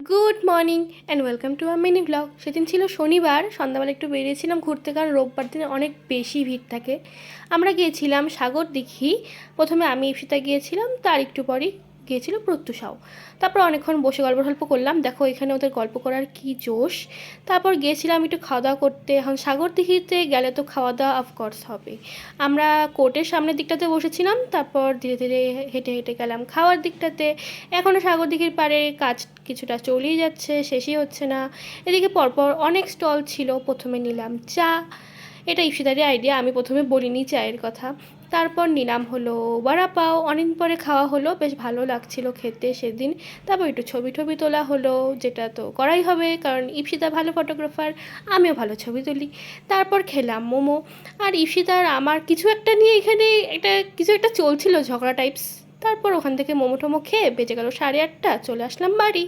Good morning and welcome to a mini blog. সেদিন ছিল শনিবার, সন্ধ্যাবেলা একটু বেরিয়েছিলাম ঘুরতে, কারণ রোববার দিনে অনেক বেশি ভিড় থাকে। আমরা গিয়েছিলাম সাগর দিঘি। প্রথমে আমি ইপসিতা গিয়েছিলাম, তার একটু পরেই গিয়েছিল প্রত্যুষাও। তারপর অনেকক্ষণ বসে গল্প করলাম। দেখো এখানে ওদের গল্প করার কি জোশ। তারপর গিয়েছিলাম একটু খাওয়া দাওয়া করতে। এখন সাগর দিঘিতে গেলে তো খাওয়া দাওয়া অফকোর্স হবে। আমরা কোর্টের সামনের দিকটাতে বসেছিলাম, তারপর ধীরে ধীরে হেঁটে হেঁটে গেলাম খাওয়ার দিকটাতে। এখনও সাগর দিঘির পাড়ে কাজ কিছুটা চলেই যাচ্ছে, শেষই হচ্ছে না। এদিকে পরপর অনেক স্টল ছিল। প্রথমে নিলাম চা, এটা ইপসিতারই আইডিয়া, আমি প্রথমে বলিনি চায়ের কথা। তারপর নিলাম হলো বড়া পাও, অনেকদিন পরে খাওয়া হলো, বেশ ভালো লাগছিল খেতে সেদিন। তারপর একটু ছবি টবি তোলা হলো, যেটা তো করাই হবে, কারণ ইপসিতা ভালো ফটোগ্রাফার, আমিও ভালো ছবি তুলি। তারপর খেলাম মোমো। আর ইপসিতার আমার কিছু একটা নিয়ে এখানে কিছু একটা চলছিল, ঝগড়া টাইপস। তারপর ওখান থেকে মোমো টোমো খেয়ে বেজে গেল 8:30, চলে আসলাম বাড়ি।